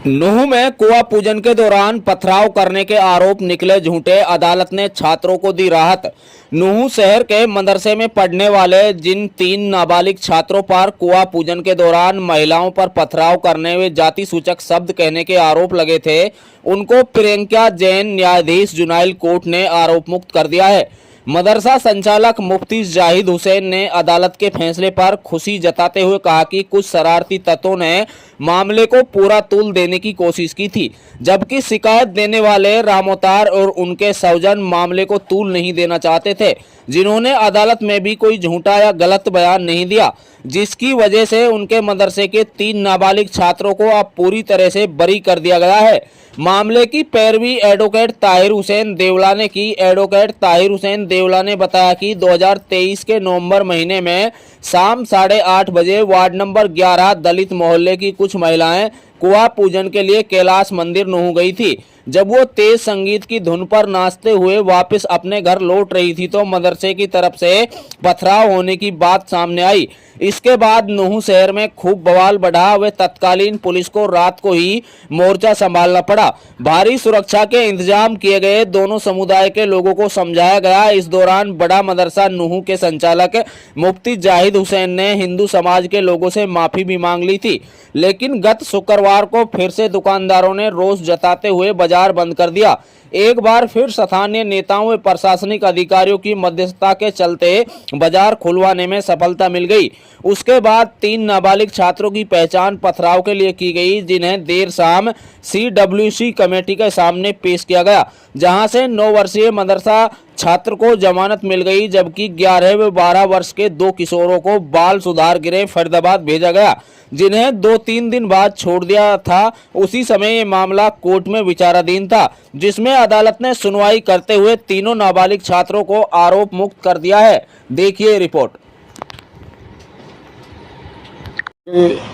नूंह में कुआं पूजन के दौरान पथराव करने के आरोप निकले झूठे, अदालत ने छात्रों को दी राहत। नूंह शहर के मदरसे में पढ़ने वाले जिन 3 नाबालिग छात्रों पर कुआं पूजन के दौरान महिलाओं पर पथराव करने व जाति सूचक शब्द कहने के आरोप लगे थे, उनको प्रियंका जैन न्यायाधीश जुनाइल कोर्ट ने आरोप मुक्त कर दिया है। मदरसा संचालक मुफ्ती जाहिद हुसैन ने अदालत के फैसले पर खुशी जताते हुए कहा कि कुछ शरारती तत्वों ने मामले को पूरा तूल देने की कोशिश की थी, जबकि शिकायत देने वाले रामोतार और उनके सौजन मामले को तूल नहीं देना चाहते थे, जिन्होंने अदालत में भी कोई झूठा या गलत बयान नहीं दिया, जिसकी वजह से उनके मदरसे के 3 नाबालिग छात्रों को अब पूरी तरह से बरी कर दिया गया है। मामले की पैरवी एडवोकेट ताहिर हुसैन देवला ने की। एडवोकेट ताहिर हुसैन देवला ने बताया कि 2023 के नवंबर महीने में शाम 8:30 बजे वार्ड नंबर 11 दलित मोहल्ले की कुछ महिलाएं कुआं पूजन के लिए कैलाश मंदिर नूंह गई थी। जब वो तेज संगीत की धुन पर नाचते हुए वापस अपने घर लौट रही थी तो मदरसे की तरफ से पथराव होने की बात सामने आई। इसके बाद नूंह शहर में खूब बवाल बढ़ा व तत्कालीन पुलिस को रात को ही मोर्चा संभालना पड़ा। भारी सुरक्षा के इंतजाम किए गए, दोनों समुदाय के लोगों को समझाया गया। इस दौरान बड़ा मदरसा नूंह के संचालक मुफ्ती जाहिद हुसैन ने हिंदू समाज के लोगों से माफी भी मांग ली थी, लेकिन गत शुक्रवार को फिर से दुकानदारों ने रोष जताते हुए बाजार बंद कर दिया। एक बार फिर स्थानीय नेताओं व प्रशासनिक अधिकारियों की मध्यस्थता के चलते बाजार खुलवाने में सफलता मिल गई। उसके बाद 3 नाबालिग छात्रों की पहचान पथराव के लिए की गई, जिन्हें देर शाम CWC कमेटी के सामने पेश किया गया, जहां से 9 वर्षीय मदरसा छात्र को जमानत मिल गई, जबकि 11 व 12 वर्ष के 2 किशोरों को बाल सुधार गृह फरीदाबाद भेजा गया, जिन्हें 2-3 दिन बाद छोड़ दिया था। उसी समय ये मामला कोर्ट में विचाराधीन था, जिसमें अदालत ने सुनवाई करते हुए तीनों नाबालिग छात्रों को आरोप मुक्त कर दिया है। देखिए रिपोर्ट।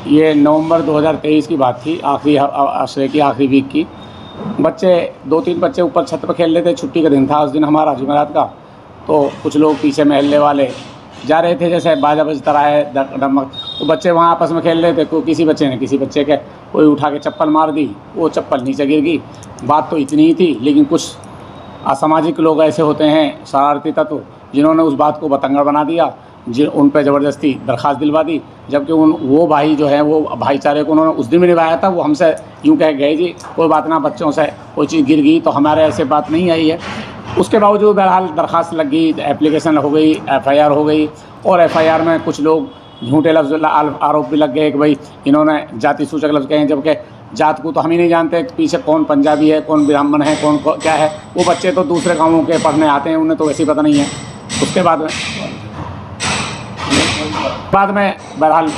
ये नवंबर 2023 की बात थी, आखिरी आश्रय की आखिरी वीक की। बच्चे 2-3 बच्चे ऊपर छत पर खेल रहे थे। छुट्टी का दिन था उस दिन हमारा, जुमेरात का। तो कुछ लोग पीछे महल्ले वाले जा रहे थे, जैसे बाजा बजता रहा है डमक, तो बच्चे वहाँ आपस में खेल रहे थे। कोई किसी बच्चे ने किसी बच्चे के कोई उठा के चप्पल मार दी, वो चप्पल नीचे गिर गई। बात तो इतनी ही थी, लेकिन कुछ असामाजिक लोग ऐसे होते हैं, शरारती तत्व, जिन्होंने उस बात को बतंगड़ बना दिया, उन पर ज़बरदस्ती दरख्वास्त दिलवा दी। जबकि वो भाई जो है वो भाईचारे को उन्होंने उस दिन भी निभाया था। वो हमसे यूँ कह गए जी कोई बात ना, बच्चों से कोई चीज़ गिर गई, तो हमारे ऐसे बात नहीं आई है। उसके बावजूद बहरहाल दरख्वास्त लग गई, एप्लीकेशन हो गई, FIR हो गई, और FIR में कुछ लोग झूठे लफ्ज़ आरोप भी लग गए कि भाई इन्होंने जाति सूचक लफ्ज़ कहे, जबकि जात को तो हम ही नहीं जानते पीछे कौन पंजाबी है, कौन ब्राह्मण है, कौन क्या है। वो बच्चे तो दूसरे गाँवों के पढ़ने आते हैं, उन्हें तो वैसे ही पता नहीं है। उसके बाद में बहरहाल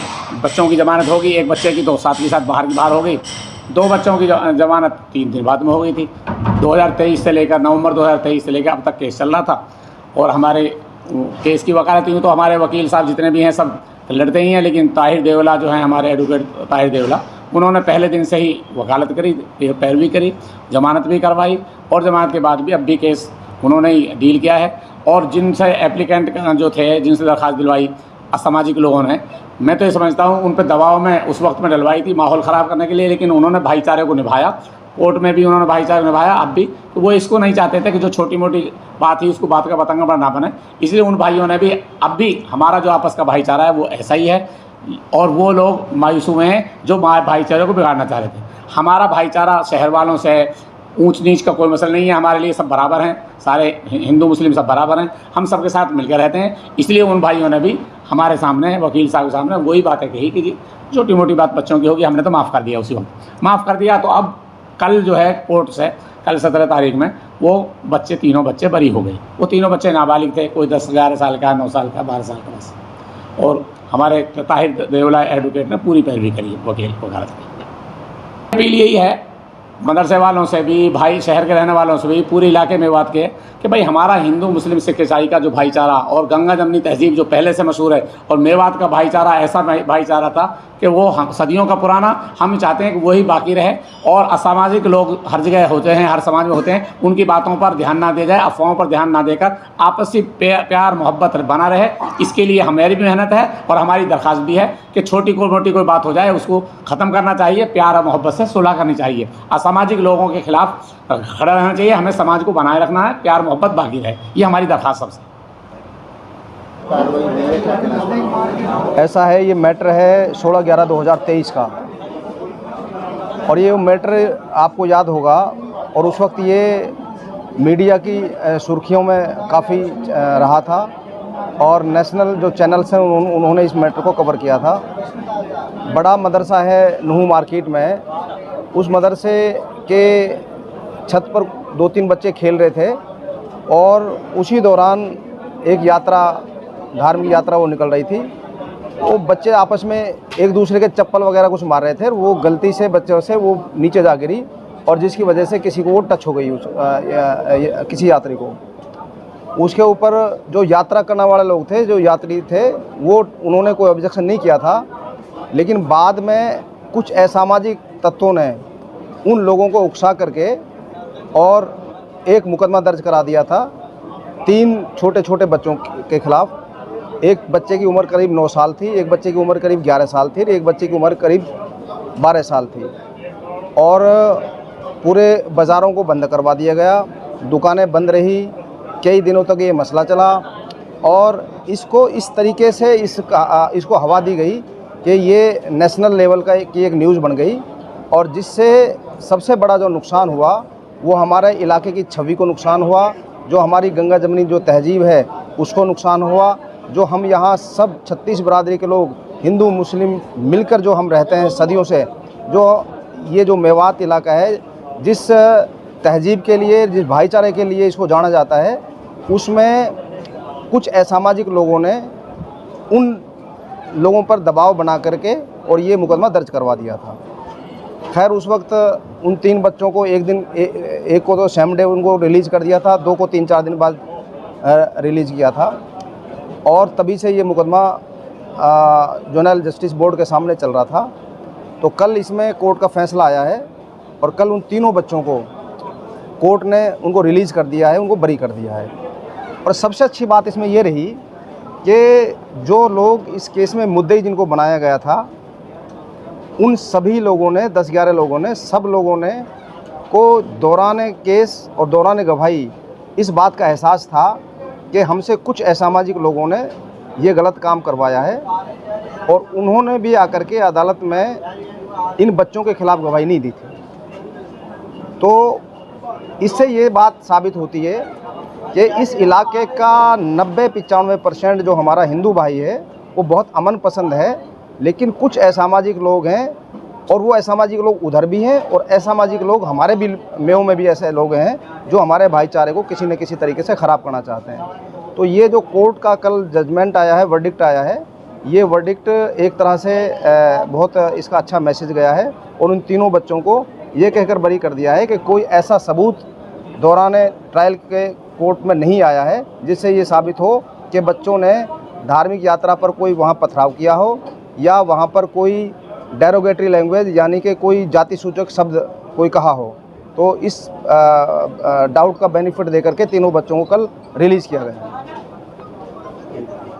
बच्चों की ज़मानत होगी। एक बच्चे की तो साथ के साथ बाहर हो गई। 2 बच्चों की ज़मानत 3 दिन बाद में हो गई थी। 2023 से लेकर नवंबर 2023 से लेकर अब तक केस चल रहा था। और हमारे केस की वकालत यूँ तो हमारे वकील साहब जितने भी हैं सब लड़ते ही हैं, लेकिन ताहिर देवला जो हैं, हमारे एडवोकेट ताहिर देवला, उन्होंने पहले दिन से ही वकालत करी, पैरवी करी, ज़मानत भी करवाई, और ज़मानत के बाद भी अब भी केस उन्होंने ही डील किया है। और जिनसे एप्लीकेंट जो थे, जिनसे दरख्वास्त दिलवाई असामाजिक लोगों ने, मैं तो ये समझता हूँ उन पर दबाव में उस वक्त में डलवाई थी माहौल ख़राब करने के लिए, लेकिन उन्होंने भाईचारे को निभाया। कोर्ट में भी उन्होंने भाईचारा निभाया। अब भी तो वो इसको नहीं चाहते थे कि जो छोटी मोटी बात थी उसको बात का पतंगा ना बने, इसलिए उन भाइयों ने भी अब भी हमारा जो आपस का भाईचारा है वो ऐसा ही है। और वो लोग मायूस हुए हैं जो भाईचारे को बिगाड़ना चाह रहे थे। हमारा भाईचारा शहर वालों से ऊंच नीच का कोई मसला नहीं है, हमारे लिए सब बराबर हैं, सारे हिंदू मुस्लिम सब बराबर हैं, हम सबके साथ मिलकर रहते हैं। इसलिए उन भाइयों ने भी हमारे सामने, वकील साहब के सामने वही बातें कही कि जी छोटी मोटी बात बच्चों की होगी, हमने तो माफ़ कर दिया, उसी वक्त माफ़ कर दिया। तो अब कल जो है कोर्ट से, कल 17 तारीख में वो बच्चे, तीनों बच्चे बरी हो गए। वो तीनों बच्चे नाबालिग थे, कोई 10-11 साल का, 9 साल का, 12 साल का बस। और हमारे ताहिर देवला एडवोकेट ने पूरी पैरवी करी वकील वकालत की। अपील यही है मदरसे वालों से भी, भाई शहर के रहने वालों से भी, पूरे इलाके में बात के कि भाई हमारा हिंदू मुस्लिम सिख ईसाई का जो भाईचारा और गंगा जमनी तहजीब जो पहले से मशहूर है, और मेवात का भाईचारा ऐसा भाईचारा था कि वो हम सदियों का पुराना हम चाहते हैं कि वही बाकी रहे, और असामाजिक लोग हर जगह होते हैं, हर समाज में होते हैं, उनकी बातों पर ध्यान ना दिया जाए, अफवाहों पर ध्यान ना देकर आपसी प्यार मोहब्बत बना रहे। इसके लिए हमारी भी मेहनत है और हमारी दरख्वास्त भी है कि छोटी कोई मोटी कोई बात हो जाए उसको ख़त्म करना चाहिए, प्यार और मोहब्बत से सुलह करनी चाहिए, असामाजिक लोगों के खिलाफ खड़ा रहना चाहिए। हमें समाज को बनाए रखना है, प्यार मोहब्बत बाकी रहे, ये हमारी दरख्वास्त सबसे। ऐसा है, ये मैटर है 16/11/2023 का, और ये मैटर आपको याद होगा, और उस वक्त ये मीडिया की सुर्खियों में काफ़ी रहा था, और नेशनल जो चैनल्स हैं उन्होंने इस मैटर को कवर किया था। बड़ा मदरसा है नूह मार्केट में, उस मदरसे के छत पर 2-3 बच्चे खेल रहे थे, और उसी दौरान एक यात्रा, धार्मिक यात्रा वो निकल रही थी। वो बच्चे आपस में एक दूसरे के चप्पल वगैरह कुछ मार रहे थे, वो गलती से बच्चों से वो नीचे जा गिरी, और जिसकी वजह से किसी को वो टच हो गई, किसी यात्री को। उसके ऊपर जो यात्रा करने वाले लोग थे, जो यात्री थे, वो उन्होंने कोई ऑब्जेक्शन नहीं किया था, लेकिन बाद में कुछ असामाजिक तत्वों ने उन लोगों को उकसा करके और एक मुकदमा दर्ज करा दिया था 3 छोटे छोटे बच्चों के खिलाफ। एक बच्चे की उम्र करीब 9 साल थी, एक बच्चे की उम्र करीब 11 साल थी, एक बच्चे की उम्र करीब 12 साल थी, और पूरे बाज़ारों को बंद करवा दिया गया, दुकानें बंद रही, कई दिनों तक ये मसला चला, और इसको इस तरीके से इसको हवा दी गई कि ये नेशनल लेवल की एक न्यूज़ बन गई, और जिससे सबसे बड़ा जो नुकसान हुआ वो हमारे इलाके की छवि को नुकसान हुआ, जो हमारी गंगा जमनी जो तहजीब है उसको नुकसान हुआ, जो हम यहाँ सब 36 बरादरी के लोग हिंदू मुस्लिम मिलकर जो हम रहते हैं सदियों से, जो ये जो मेवात इलाका है, जिस तहजीब के लिए, जिस भाईचारे के लिए इसको जाना जाता है, उसमें कुछ असामाजिक लोगों ने उन लोगों पर दबाव बना करके और ये मुकदमा दर्ज करवा दिया था। खैर उस वक्त उन 3 बच्चों को एक को तो सेम डे उनको रिलीज़ कर दिया था, 2 को 3-4 दिन बाद रिलीज़ किया था, और तभी से ये मुकदमा जोनल जस्टिस बोर्ड के सामने चल रहा था। तो कल इसमें कोर्ट का फैसला आया है, और कल उन तीनों बच्चों को कोर्ट ने उनको रिलीज़ कर दिया है, उनको बरी कर दिया है। और सबसे अच्छी बात इसमें ये रही कि जो लोग इस केस में मुद्दई जिनको बनाया गया था, उन सभी लोगों ने, 10-11 लोगों ने, सब लोगों ने को दौरान केस और दौरान गवाही इस बात का एहसास था कि हमसे कुछ असामाजिक लोगों ने ये गलत काम करवाया है, और उन्होंने भी आकर के अदालत में इन बच्चों के खिलाफ गवाही नहीं दी थी। तो इससे ये बात साबित होती है कि इस इलाके का 90-95% जो हमारा हिंदू भाई है वो बहुत अमन पसंद है, लेकिन कुछ असामाजिक लोग हैं, और वो असामाजिक लोग उधर भी हैं, और असामाजिक लोग हमारे भी मेव में भी ऐसे लोग हैं जो हमारे भाईचारे को किसी न किसी तरीके से ख़राब करना चाहते हैं। तो ये जो कोर्ट का कल जजमेंट आया है, वर्डिक्ट आया है, ये वर्डिक्ट एक तरह से बहुत इसका अच्छा मैसेज गया है, और उन तीनों बच्चों को ये कहकर बरी कर दिया है कि कोई ऐसा सबूत दौरान ट्रायल के कोर्ट में नहीं आया है जिससे ये साबित हो कि बच्चों ने धार्मिक यात्रा पर कोई वहाँ पथराव किया हो, या वहाँ पर कोई डेरोगेटरी लैंग्वेज यानी कि कोई जाति सूचक शब्द कोई कहा हो। तो इस डाउट का बेनिफिट देकर के तीनों बच्चों को कल रिलीज़ किया गया है।